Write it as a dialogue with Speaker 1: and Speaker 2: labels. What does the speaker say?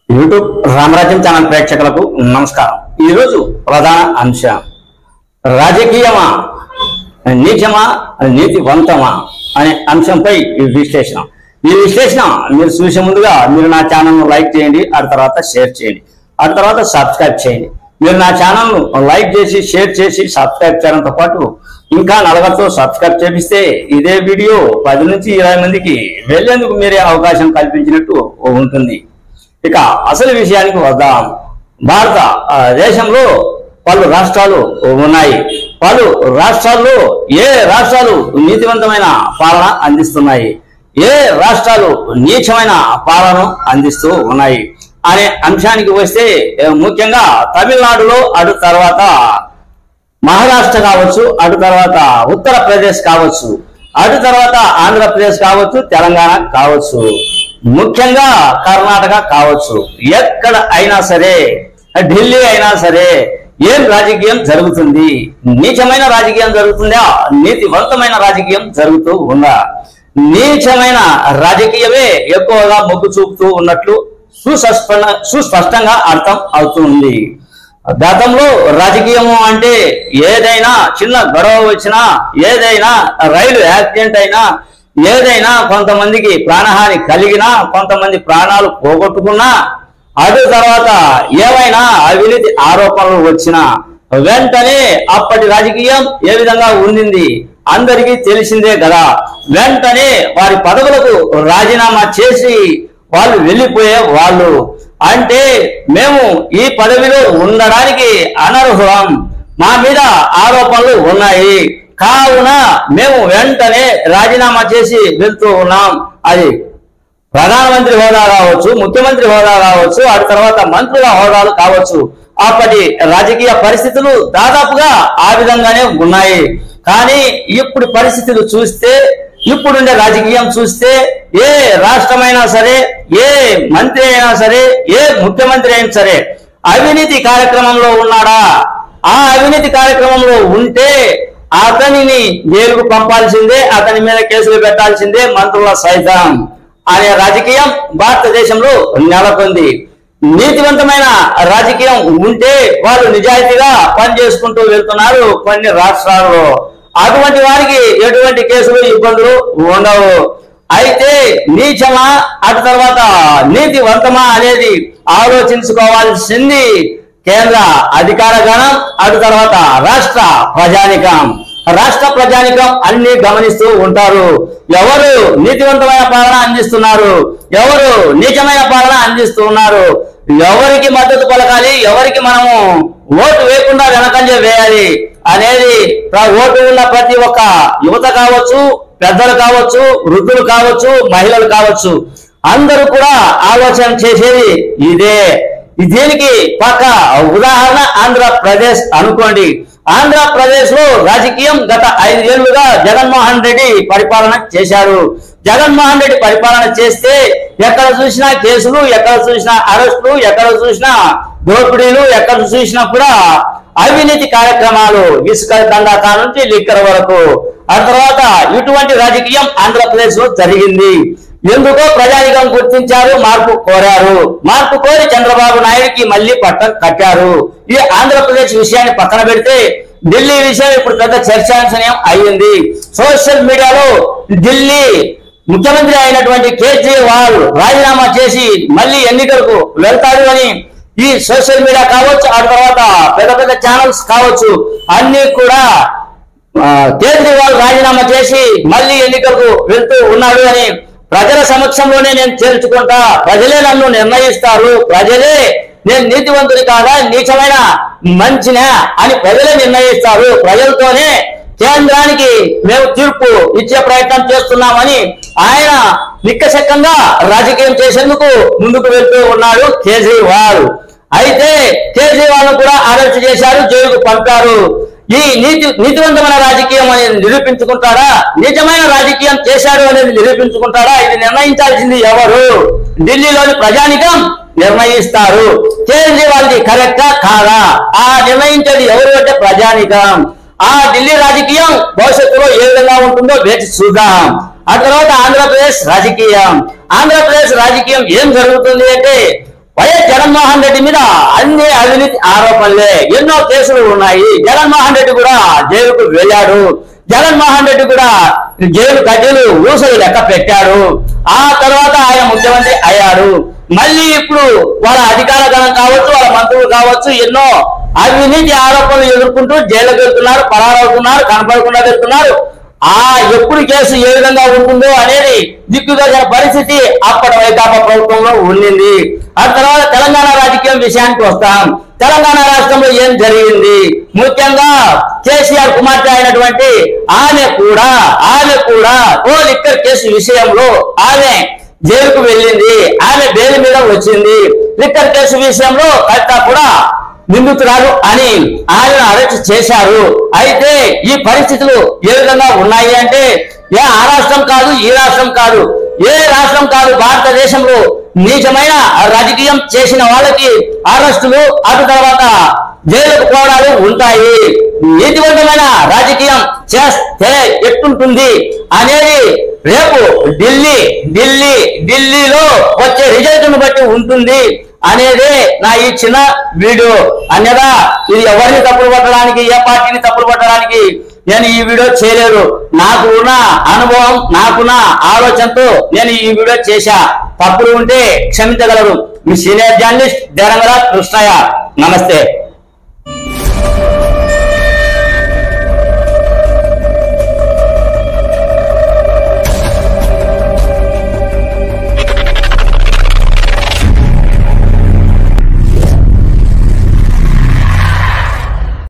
Speaker 1: YouTube రామరాజ్యం channel ప్రేక్షకులకు నమస్కారం। ఈ రోజు ప్రధాన అంశం రాజకీయమా నీచమా నీతివంతమా అనే అంశంపై విశ్లేషణ। ఈ విశ్లేషణ మీరు చూసే ముందుగా మీరు నా ఛానల్ను లైక్ చేయండి, ఆ తర్వాత షేర్ చేయండి, ఆ తర్వాత సబ్స్క్రైబ్ చేయండి। మీరు నా ఛానల్ను లైక్ చేసి షేర్ చేసి సబ్స్క్రైబ్ చేయడంతో పాటు ఇంకా నలుగురితో సబ్స్క్రైబ్ చేపిస్తే ఇదే వీడియో 10 నుంచి 20 మందికి వెళ్ళేందుకు మీరే అవకాశం కల్పించినట్టు ఉంటుంది। ఇక అసలు విషయానికి వద్దాం। భారత దేశంలో పలు రాష్ట్రాలు ఉన్నాయి। పలు రాష్ట్రాల్లో ఏ రాష్ట్రాలు నీతివంతమైన పాలన అందిస్తున్నాయి, ఏ రాష్ట్రాలు నీచమైన పాలన అందిస్తూ ఉన్నాయి అనే అంశానికి వస్తే ముఖ్యంగా తమిళనాడులో, అటు తర్వాత మహారాష్ట్ర కావచ్చు, అటు తర్వాత ఉత్తరప్రదేశ్ కావచ్చు, అటు తర్వాత ఆంధ్రప్రదేశ్ కావచ్చు, తెలంగాణ కావచ్చు, ముఖ్యంగా కర్ణాటక కావచ్చు, ఎక్కడ అయినా సరే, ఢిల్లీ అయినా సరే ఏం రాజకీయం జరుగుతుంది? నీచమైన రాజకీయం జరుగుతుందా, నీతివంతమైన రాజకీయం జరుగుతూ ఉందా? నీచమైన రాజకీయమే ఎక్కువగా మొగ్గు చూపుతూ ఉన్నట్లు సుస్పష్టంగా అర్థం అవుతుంది। గతంలో రాజకీయము అంటే ఏదైనా చిన్న గొడవ వచ్చినా, ఏదైనా రైలు యాక్సిడెంట్ అయినా, ఏదైనా కొంతమందికి ప్రాణహాని కలిగినా, కొంతమంది ప్రాణాలు పోగొట్టుకున్నా, అటు తర్వాత ఏమైనా అవినీతి ఆరోపణలు వచ్చినా వెంటనే అప్పటి రాజకీయం ఏ విధంగా ఉండింది అందరికీ తెలిసిందే కదా। వెంటనే వారి పదవులకు రాజీనామా చేసి వాళ్ళు వెళ్ళిపోయే వాళ్ళు, అంటే మేము ఈ పదవిలో ఉండడానికి అనర్హులం, మా మీద ఆరోపణలు ఉన్నాయి కావున మేము వెంటనే రాజీనామా చేసి వెళ్తూ ఉన్నాం। అది ప్రధానమంత్రి హోదా కావచ్చు, ముఖ్యమంత్రి హోదా కావచ్చు, ఆ తర్వాత మంత్రుల హోదాలు కావచ్చు। అప్పటి రాజకీయ పరిస్థితులు దాదాపుగా ఆ విధంగానే ఉన్నాయి। కానీ ఇప్పుడు పరిస్థితులు చూస్తే, ఇప్పుడుండే రాజకీయం చూస్తే ఏ రాష్ట్రమైనా సరే, ఏ మంత్రి అయినా సరే, ఏ ముఖ్యమంత్రి అయినా సరే అవినీతి కార్యక్రమంలో ఉన్నాడా? ఆ అవినీతి కార్యక్రమంలో ఉంటే అతనిని జైలుకు పంపాల్సిందే, అతని మీద కేసులు పెట్టాల్సిందే మంత్రుల సైతం అనే రాజకీయం భారతదేశంలో నెలకొంది। నీతివంతమైన రాజకీయం ఉంటే వాళ్ళు నిజాయితీగా పనిచేసుకుంటూ వెళ్తున్నారు కొన్ని రాష్ట్రాల్లో, అటువంటి వారికి ఎటువంటి కేసులు ఇబ్బందులు ఉండవు। అయితే నీచమా అటు తర్వాత నీతివంతమా అనేది ఆలోచించుకోవాల్సింది కేంద్ర అధికార గణం, అటు తర్వాత రాష్ట్ర ప్రజానికం। రాష్ట్ర ప్రజానికం అన్ని గమనిస్తూ ఉంటారు, ఎవరు నీతివంతమైన పాలన అందిస్తున్నారు, ఎవరు నీచమైన పాలన అందిస్తూ ఉన్నారు, ఎవరికి మద్దతు పలకాలి, ఎవరికి మనము ఓటు వేయకుండా వెనకంజ వేయాలి అనేది ఓటు ఉన్న ప్రతి ఒక్క యువత కావచ్చు, పెద్దలు కావచ్చు, వృద్ధులు కావచ్చు, మహిళలు కావచ్చు, అందరూ కూడా ఆలోచన చేసేది ఇదే। దీనికి పక్క ఉదాహరణ ఆంధ్రప్రదేశ్ అనుకోండి। ఆంధ్రప్రదేశ్ లో రాజకీయం గత 5 ఏళ్లుగా జగన్మోహన్ రెడ్డి పరిపాలన చేశారు। జగన్మోహన్ రెడ్డి పరిపాలన చేస్తే ఎక్కడ చూసినా కేసులు, ఎక్కడ చూసినా అరెస్టులు, ఎక్కడ చూసినా దోపిడీలు, ఎక్కడ చూసినా కూడా అవినీతి కార్యక్రమాలు, ఇసుక దందాకా నుంచి లిక్కర్ వరకు। ఆ తర్వాత ఇటువంటి రాజకీయం ఆంధ్రప్రదేశ్ లో జరిగింది। ఎందుకో ప్రజానికం గుర్తించారు, మార్పు కోరారు, మార్పు కోరి చంద్రబాబు నాయుడికి మళ్ళీ పట్టం కట్టారు। ఈ ఆంధ్రప్రదేశ్ విషయాన్ని పక్కన పెడితే ఢిల్లీ విషయం ఇప్పుడు పెద్ద చర్చాంశనీయం అయ్యింది। సోషల్ మీడియాలో ఢిల్లీ ముఖ్యమంత్రి అయినటువంటి కేజ్రీవాల్ రాజీనామా చేసి మళ్ళీ ఎన్నికలకు వెళ్తాడు అని ఈ సోషల్ మీడియా కావచ్చు, ఆ తర్వాత పెద్ద పెద్ద ఛానల్స్ కావచ్చు, అన్ని కూడా కేజ్రీవాల్ రాజీనామా చేసి మళ్ళీ ఎన్నికలకు వెళ్తూ ఉన్నాడు అని ప్రజల సమక్షంలోనే నేను చేర్చుకుంటా, ప్రజలే నన్ను నిర్ణయిస్తారు, ప్రజలే నేను నీతివంతుని కాదా నీచమైన మంచినా అని ప్రజలే నిర్ణయిస్తారు, ప్రజలతోనే కేంద్రానికి మేము తీర్పు ఇచ్చే ప్రయత్నం చేస్తున్నామని ఆయన నిక్కశక్కంగా రాజకీయం చేసేందుకు ముందుకు వెళ్తూ ఉన్నాడు కేజ్రీవాల్। అయితే కేజ్రీవాల్ కూడా అరెస్ట్ చేశారు, జైలుకు పంపారు। ఈ నీతివంతమైన రాజకీయం అనేది నిరూపించుకుంటాడా, నిజమైన రాజకీయం చేశాడు అనేది నిరూపించుకుంటాడా? ఇది నిర్ణయించాల్సింది ఎవరు? ఢిల్లీలోని ప్రజానికం నిర్ణయిస్తారు కేజ్రీవాల్ది కరెక్టా కాదా, ఆ నిర్ణయించేది ఎవరు అంటే ప్రజానికం। ఆ ఢిల్లీ రాజకీయం భవిష్యత్తులో ఏ విధంగా ఉంటుందో వేచి చూద్దాం। ఆ తర్వాత ఆంధ్రప్రదేశ్ రాజకీయం ఏం జరుగుతుంది అంటే వైఎస్ జగన్మోహన్ రెడ్డి మీద అన్ని అవినీతి ఆరోపణలే, ఎన్నో కేసులు ఉన్నాయి. జగన్మోహన్ రెడ్డి కూడా జైలుకు వెళ్ళాడు. జగన్మోహన్ రెడ్డి కూడా జైలు కడ్డీలు ఊసలు లెక్క పెట్టాడు. ఆ తర్వాత ఆయన ముఖ్యమంత్రి అయ్యాడు. మళ్ళీ ఇప్పుడు వాళ్ళ అధికార గణం కావచ్చు, వాళ్ళ మంత్రులు కావచ్చు, ఎన్నో అవినీతి ఆరోపణలు ఎదుర్కొంటూ జైలుకు వెళ్తున్నారు, పరారవుతున్నారు, కనపడకుండా వెళ్తున్నారు. ఎప్పుడు కేసు ఏ విధంగా ఉంటుందో అనేది దిక్కుదోచిన పరిస్థితి అప్పటి వైకాపా ప్రభుత్వంలో ఉండింది. ఆ తర్వాత తెలంగాణ రాజకీయం విషయానికి వస్తాం. తెలంగాణ రాష్ట్రంలో ఏం జరిగింది? ముఖ్యంగా కేసీఆర్ కుమార్తె అయినటువంటి ఆమె కూడా ఓ లిక్కర్ కేసు విషయంలో ఆమె జైలుకు వెళ్ళింది. ఆమె బెయిల్ మీద వచ్చింది. లిక్కర్ కేసు విషయంలో కవిత కూడా నిందితురాలు అని ఆయనను అరెస్ట్ చేశారు. అయితే ఈ పరిస్థితులు ఏ విధంగా ఉన్నాయి అంటే, ఆ రాష్ట్రం కాదు, ఈ రాష్ట్రం కాదు, ఏ రాష్ట్రం కాదు, భారతదేశంలో నీచమైన రాజకీయం చేసిన వాళ్ళకి అరెస్టులు, అటు తర్వాత జైలుకు పోవడాలు ఉంటాయి. నీతివంతమైన రాజకీయం చేస్తే ఎట్టుంటుంది అనేది రేపు ఢిల్లీలో వచ్చే రిజల్ట్ను బట్టి ఉంటుంది అనేదే నా ఈ చిన్న వీడియో. అన్యదా ఇది ఎవరిని తప్పులు పట్టడానికి, ఏ పార్టీని తప్పులు పట్టడానికి నేను ఈ వీడియో చేయలేదు. నాకు ఉన్న అనుభవం, నాకున్న ఆలోచనతో నేను ఈ వీడియో చేశా. తప్పులు ఉంటే క్షమించగలరు. మీ సీనియర్ జర్నలిస్ట్ దేరంగరాజ్ కృష్ణయ్య. నమస్తే.